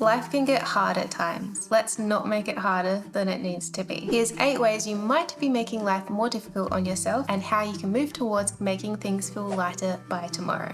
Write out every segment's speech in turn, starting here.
Life can get hard at times. Let's not make it harder than it needs to be. Here's 8 ways you might be making life more difficult on yourself and how you can move towards making things feel lighter by tomorrow.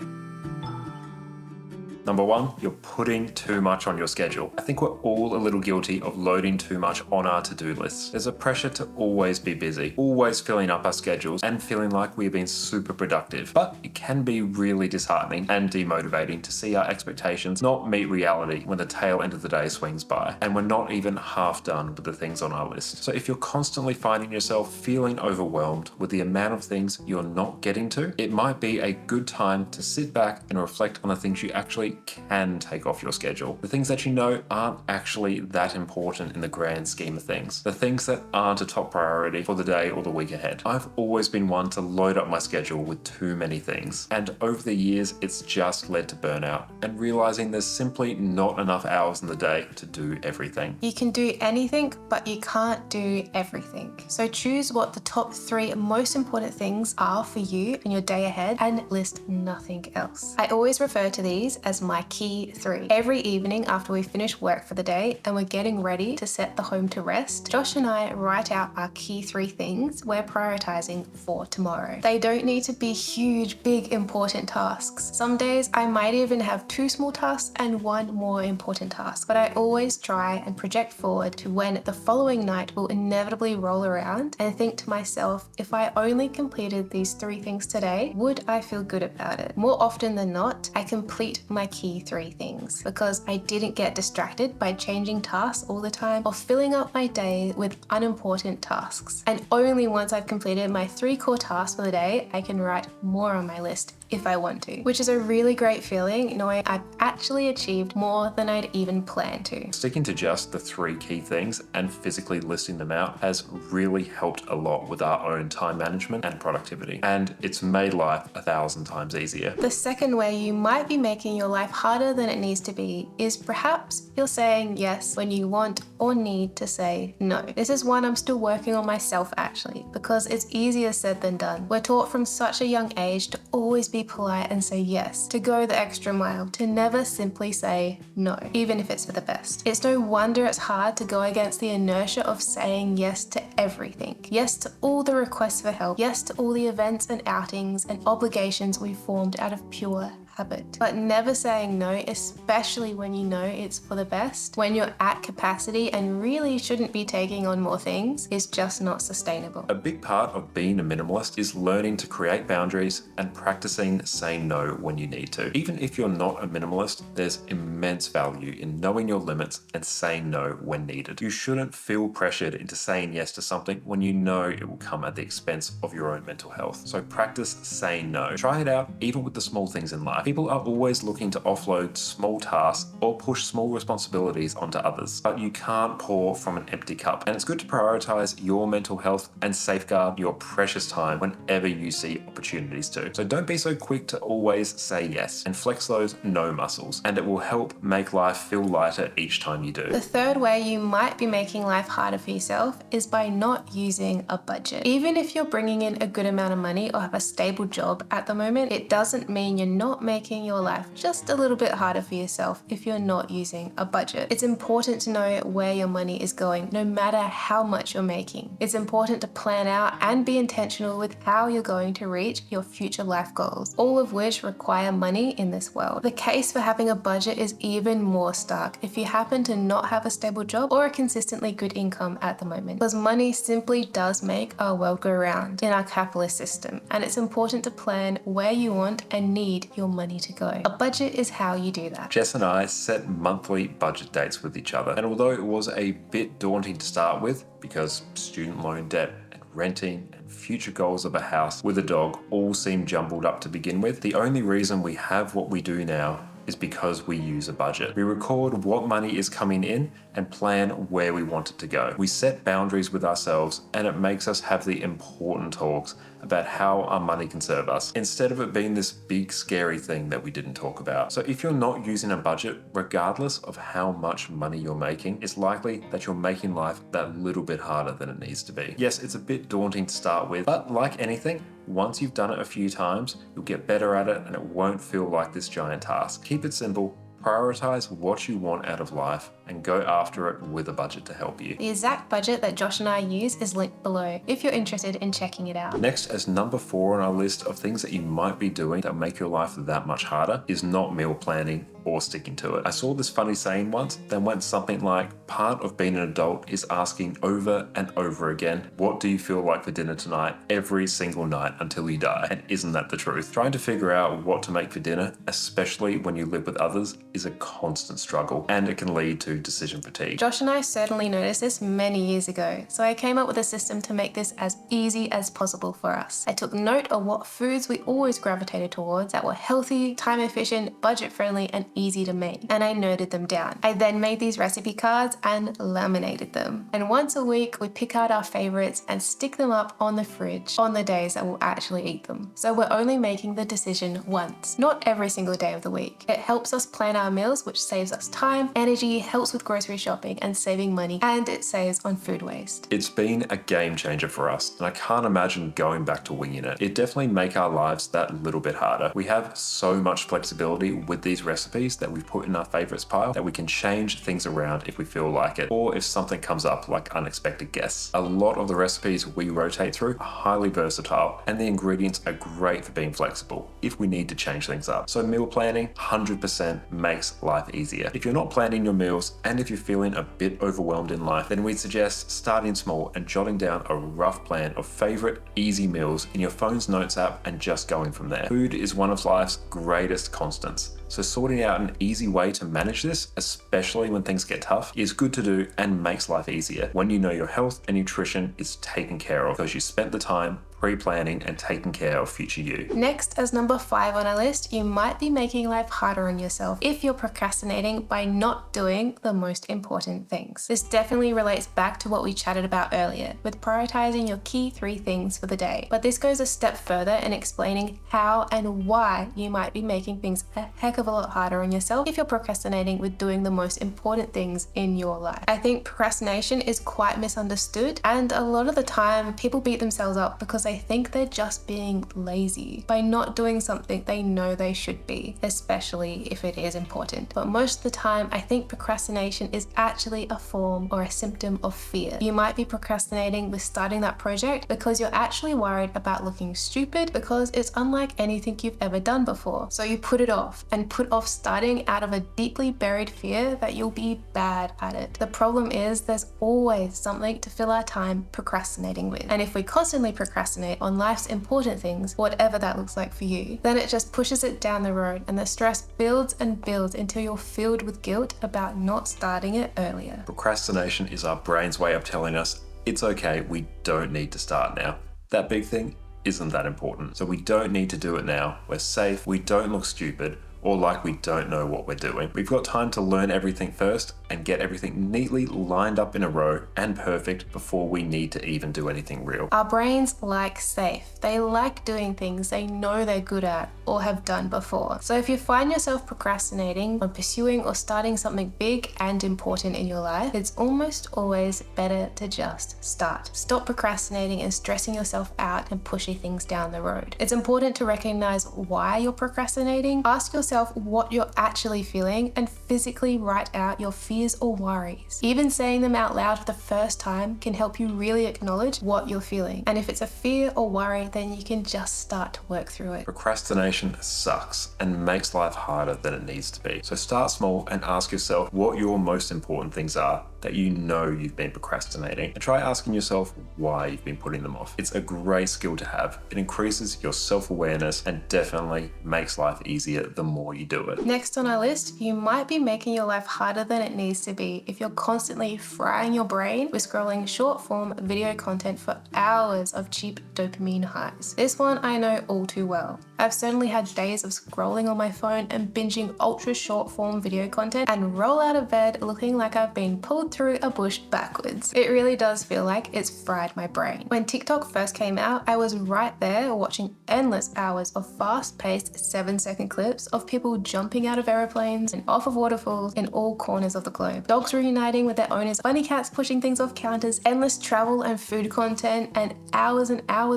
Number 1, you're putting too much on your schedule. I think we're all a little guilty of loading too much on our to-do lists. There's a pressure to always be busy, always filling up our schedules and feeling like we've been super productive. But it can be really disheartening and demotivating to see our expectations not meet reality when the tail end of the day swings by and we're not even half done with the things on our list. So if you're constantly finding yourself feeling overwhelmed with the amount of things you're not getting to, it might be a good time to sit back and reflect on the things you actually can take off your schedule. The things that you know aren't actually that important in the grand scheme of things. The things that aren't a top priority for the day or the week ahead. I've always been one to load up my schedule with too many things. And over the years, it's just led to burnout and realizing there's simply not enough hours in the day to do everything. You can do anything, but you can't do everything. So choose what the top 3 most important things are for you in your day ahead and list nothing else. I always refer to these as my key 3. Every evening after we finish work for the day and we're getting ready to set the home to rest, Josh and I write out our key 3 things we're prioritizing for tomorrow. They don't need to be huge, big, important tasks. Some days I might even have 2 small tasks and 1 more important task, but I always try and project forward to when the following night will inevitably roll around and think to myself, if I only completed these 3 things today, would I feel good about it? More often than not, I complete my key 3 things because I didn't get distracted by changing tasks all the time or filling up my day with unimportant tasks. And only once I've completed my 3 core tasks for the day, I can write more on my list if I want to, which is a really great feeling knowing I've actually achieved more than I'd even planned to. Sticking to just the 3 key things and physically listing them out has really helped a lot with our own time management and productivity, and it's made life 1,000 times easier. The second way you might be making your life harder than it needs to be is perhaps you're saying yes when you want or need to say no. This is one I'm still working on myself actually, because it's easier said than done. We're taught from such a young age to always be polite and say yes, to go the extra mile, to never simply say no, even if it's for the best. It's no wonder it's hard to go against the inertia of saying yes to everything. Yes to all the requests for help. Yes to all the events and outings and obligations we formed out of pure habit. But never saying no, especially when you know it's for the best, when you're at capacity and really shouldn't be taking on more things, is just not sustainable. A big part of being a minimalist is learning to create boundaries and practicing saying no when you need to. Even if you're not a minimalist, there's immense value in knowing your limits and saying no when needed. You shouldn't feel pressured into saying yes to something when you know it will come at the expense of your own mental health. So practice saying no. Try it out even with the small things in life. People are always looking to offload small tasks or push small responsibilities onto others, but you can't pour from an empty cup. And it's good to prioritize your mental health and safeguard your precious time whenever you see opportunities to. So don't be so quick to always say yes and flex those no muscles, and it will help make life feel lighter each time you do. The third way you might be making life harder for yourself is by not using a budget. Even if you're bringing in a good amount of money or have a stable job at the moment, it doesn't mean you're not making your life just a little bit harder for yourself if you're not using a budget. It's important to know where your money is going, no matter how much you're making. It's important to plan out and be intentional with how you're going to reach your future life goals, all of which require money in this world. The case for having a budget is even more stark if you happen to not have a stable job or a consistently good income at the moment, because money simply does make our world go round in our capitalist system, and it's important to plan where you want and need your money to go. A budget is how you do that. Jess and I set monthly budget dates with each other, and although it was a bit daunting to start with because student loan debt and renting and future goals of a house with a dog all seemed jumbled up to begin with, the only reason we have what we do now is because we use a budget. We record what money is coming in and plan where we want it to go. We set boundaries with ourselves, and it makes us have the important talks about how our money can serve us, instead of it being this big scary thing that we didn't talk about. So if you're not using a budget, regardless of how much money you're making, it's likely that you're making life that little bit harder than it needs to be. Yes, it's a bit daunting to start with, but like anything, once you've done it a few times, you'll get better at it and it won't feel like this giant task. Keep it simple, Prioritize what you want out of life and go after it with a budget to help you. The exact budget that Josh and I use is linked below if you're interested in checking it out. Next, as number 4 on our list of things that you might be doing that make your life that much harder is not meal planning or sticking to it. I saw this funny saying once that went something like, part of being an adult is asking over and over again, what do you feel like for dinner tonight, every single night until you die? And isn't that the truth? Trying to figure out what to make for dinner, especially when you live with others, is a constant struggle, and it can lead to decision fatigue. Josh and I certainly noticed this many years ago, so I came up with a system to make this as easy as possible for us. I took note of what foods we always gravitated towards that were healthy, time efficient, budget friendly, and easy to make, and I noted them down. I then made these recipe cards and laminated them. And once a week, we pick out our favorites and stick them up on the fridge on the days that we'll actually eat them. So we're only making the decision once, not every single day of the week. It helps us plan our meals, which saves us time, energy, helps with grocery shopping and saving money, and it saves on food waste. It's been a game changer for us, and I can't imagine going back to winging it. It definitely makes our lives that little bit harder. We have so much flexibility with these recipes that we've put in our favorites pile that we can change things around if we feel like it, or if something comes up like unexpected guests. A lot of the recipes we rotate through are highly versatile, and the ingredients are great for being flexible if we need to change things up. So meal planning 100% makes life easier. If you're not planning your meals, and if you're feeling a bit overwhelmed in life, then we'd suggest starting small and jotting down a rough plan of favorite easy meals in your phone's notes app and just going from there. Food is one of life's greatest constants. So sorting out an easy way to manage this, especially when things get tough, is good to do and makes life easier when you know your health and nutrition is taken care of because you spent the time pre-planning and taking care of future you. Next, as number 5 on our list, you might be making life harder on yourself if you're procrastinating by not doing the most important things. This definitely relates back to what we chatted about earlier with prioritizing your key 3 things for the day. But this goes a step further in explaining how and why you might be making things a heck of a lot harder on yourself if you're procrastinating with doing the most important things in your life. I think procrastination is quite misunderstood, and a lot of the time people beat themselves up because they think they're just being lazy by not doing something they know they should be, especially if it is important. But most of the time, I think procrastination is actually a form or a symptom of fear. You might be procrastinating with starting that project because you're actually worried about looking stupid because it's unlike anything you've ever done before. So you put it off and put off starting out of a deeply buried fear that you'll be bad at it. The problem is there's always something to fill our time procrastinating with. And if we constantly procrastinate on life's important things, whatever that looks like for you, then it just pushes it down the road and the stress builds and builds until you're filled with guilt about not starting it earlier. Procrastination is our brain's way of telling us it's okay, we don't need to start now. That big thing isn't that important, so we don't need to do it now. We're safe, we don't look stupid, or like we don't know what we're doing. We've got time to learn everything first and get everything neatly lined up in a row and perfect before we need to even do anything real. Our brains like safe. They like doing things they know they're good at or have done before. So if you find yourself procrastinating on pursuing or starting something big and important in your life, it's almost always better to just start. Stop procrastinating and stressing yourself out and pushing things down the road. It's important to recognize why you're procrastinating. Ask yourself what you're actually feeling and physically write out your fears or worries. Even saying them out loud for the first time can help you really acknowledge what you're feeling. And if it's a fear or worry, then you can just start to work through it. Procrastination sucks and makes life harder than it needs to be. So start small and ask yourself what your most important things are that you know you've been procrastinating, and try asking yourself why you've been putting them off. It's a great skill to have. It increases your self-awareness and definitely makes life easier the more you do it. Next on our list, you might be making your life harder than it needs to be if you're constantly frying your brain with scrolling short-form video content for hours of cheap dopamine highs. This one I know all too well. I've certainly had days of scrolling on my phone and binging ultra short-form video content and roll out of bed looking like I've been pulled through a bush backwards. It really does feel like it's fried my brain. When TikTok first came out, I was right there watching endless hours of fast-paced 7-second clips of people jumping out of aeroplanes and off of waterfalls in all corners of the globe. Dogs reuniting with their owners, bunny cats pushing things off counters, endless travel and food content, and hours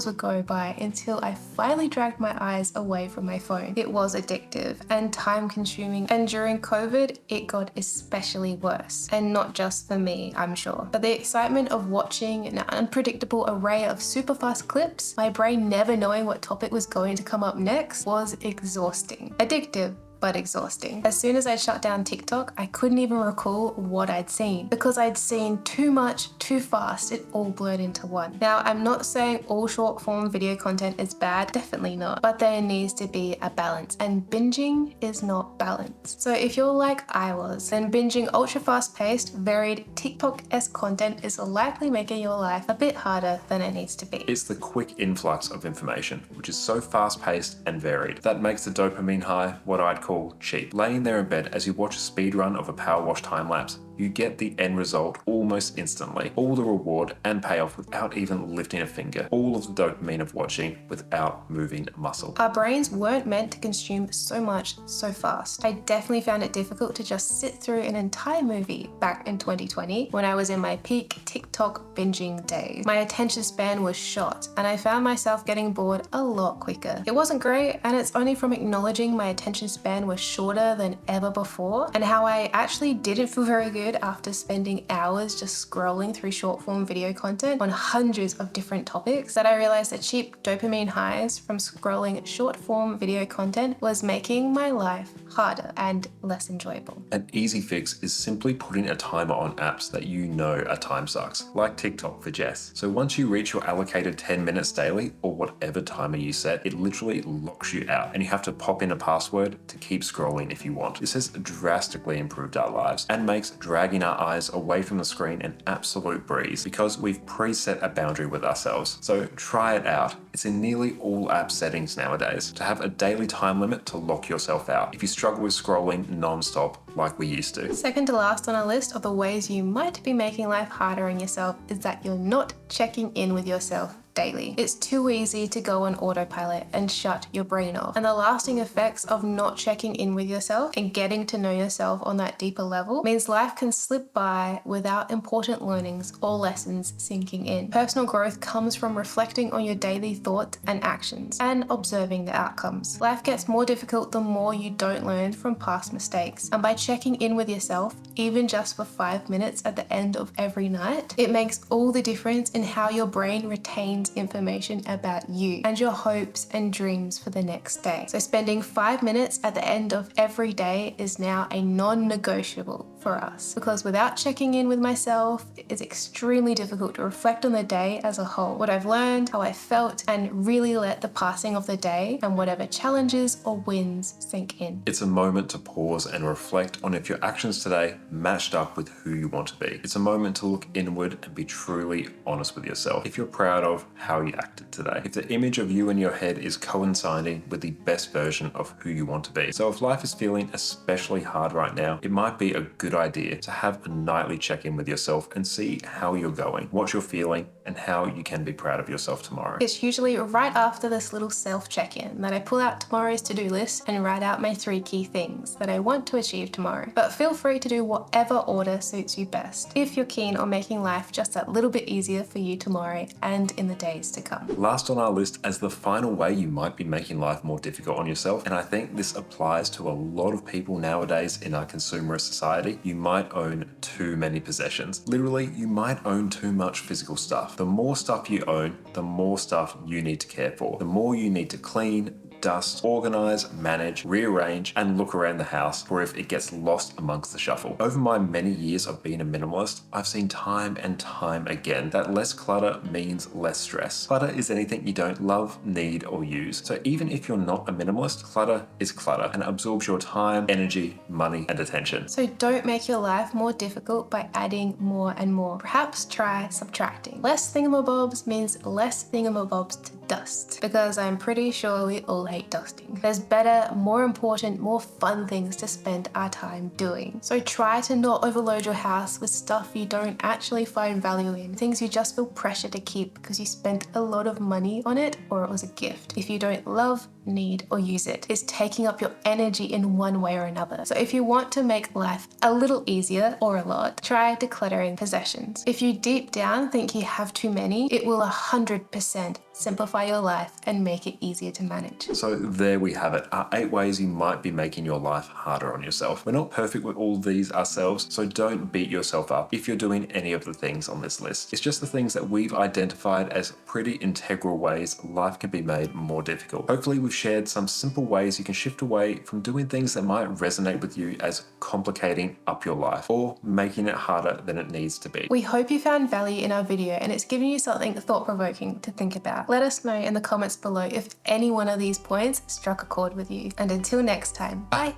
would go by until I finally dragged my eyes away from my phone. It was addictive and time-consuming, and during COVID, it got especially worse. And not just for me, I'm sure. But the excitement of watching an unpredictable array of super fast clips, my brain never knowing what topic was going to come up next, was exhausting. Addictive, but exhausting. As soon as I shut down TikTok, I couldn't even recall what I'd seen because I'd seen too much, too fast. It all blurred into one. Now, I'm not saying all short form video content is bad, definitely not, but there needs to be a balance, and binging is not balanced. So if you're like I was, then binging ultra fast paced, varied TikTok-esque content is likely making your life a bit harder than it needs to be. It's the quick influx of information, which is so fast paced and varied. That makes the dopamine high what I'd call cheap. Laying there in bed as you watch a speed run of a power wash time lapse, you get the end result almost instantly. All the reward and payoff without even lifting a finger. All of the dopamine of watching without moving a muscle. Our brains weren't meant to consume so much so fast. I definitely found it difficult to just sit through an entire movie back in 2020 when I was in my peak TikTok binging days. My attention span was shot and I found myself getting bored a lot quicker. It wasn't great, and it's only from acknowledging my attention span was shorter than ever before and how I actually didn't feel very good after spending hours just scrolling through short form video content on hundreds of different topics that I realized that cheap dopamine highs from scrolling short form video content was making my life harder and less enjoyable. An easy fix is simply putting a timer on apps that you know are time sucks, like TikTok for Jess. So once you reach your allocated 10 minutes daily or whatever timer you set, it literally locks you out and you have to pop in a password to keep scrolling if you want. This has drastically improved our lives and makes dragging our eyes away from the screen an absolute breeze because we've preset a boundary with ourselves. So try it out. It's in nearly all app settings nowadays to have a daily time limit to lock yourself out if you struggle with scrolling non-stop like we used to. Second to last on our list of the ways you might be making life harder on yourself is that you're not checking in with yourself daily. It's too easy to go on autopilot and shut your brain off. And the lasting effects of not checking in with yourself and getting to know yourself on that deeper level means life can slip by without important learnings or lessons sinking in. Personal growth comes from reflecting on your daily thoughts and actions and observing the outcomes. Life gets more difficult the more you don't learn from past mistakes. And by checking in with yourself, even just for 5 minutes at the end of every night, it makes all the difference in how your brain retains information about you and your hopes and dreams for the next day. So spending 5 minutes at the end of every day is now a non-negotiable for us, because without checking in with myself, it's extremely difficult to reflect on the day as a whole, what I've learned, how I felt, and really let the passing of the day and whatever challenges or wins sink in. It's a moment to pause and reflect on if your actions today matched up with who you want to be. It's a moment to look inward and be truly honest with yourself. If you're proud of how you acted today, if the image of you in your head is coinciding with the best version of who you want to be. So if life is feeling especially hard right now, it might be a good idea to have a nightly check-in with yourself and see how you're going, what you're feeling, and how you can be proud of yourself tomorrow. It's usually right after this little self-check-in that I pull out tomorrow's to-do list and write out my 3 key things that I want to achieve tomorrow. But feel free to do whatever order suits you best if you're keen on making life just that little bit easier for you tomorrow and in the days to come. Last on our list as the final way you might be making life more difficult on yourself, and I think this applies to a lot of people nowadays in our consumerist society, you might own too many possessions. Literally, you might own too much physical stuff. The more stuff you own, the more stuff you need to care for. The more you need to clean, dust, organize, manage, rearrange, and look around the house for if it gets lost amongst the shuffle. Over my many years of being a minimalist, I've seen time and time again that less clutter means less stress. Clutter is anything you don't love, need, or use. So even if you're not a minimalist, clutter is clutter and absorbs your time, energy, money, and attention. So don't make your life more difficult by adding more and more. Perhaps try subtracting. Less thingamabobs means less thingamabobs to dust, because I'm pretty sure we all hate dusting. There's better, more important, more fun things to spend our time doing. So try to not overload your house with stuff you don't actually find value in, things you just feel pressure to keep because you spent a lot of money on it or it was a gift. If you don't love, need, or use it, it's taking up your energy in one way or another. So if you want to make life a little easier or a lot, try decluttering possessions. If you deep down think you have too many, it will 100% simplify your life and make it easier to manage. So there we have it, our 8 ways you might be making your life harder on yourself. We're not perfect with all these ourselves, so don't beat yourself up if you're doing any of the things on this list. It's just the things that we've identified as pretty integral ways life can be made more difficult. Hopefully we've shared some simple ways you can shift away from doing things that might resonate with you as complicating up your life or making it harder than it needs to be. We hope you found value in our video and it's given you something thought-provoking to think about. Let us know in the comments below if any one of these points struck a chord with you. And until next time, bye.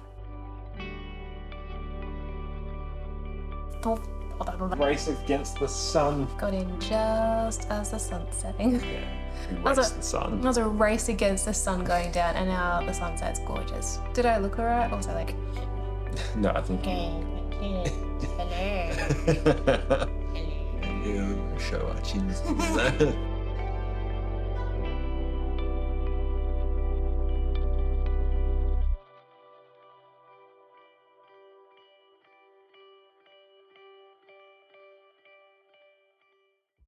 Race against the sun. Got in just as the sun's setting. Yeah, race the sun. That was a race against the sun going down, and now the sunset's gorgeous. Did I look alright? Or was I like... No, I think Hello. you show our chins.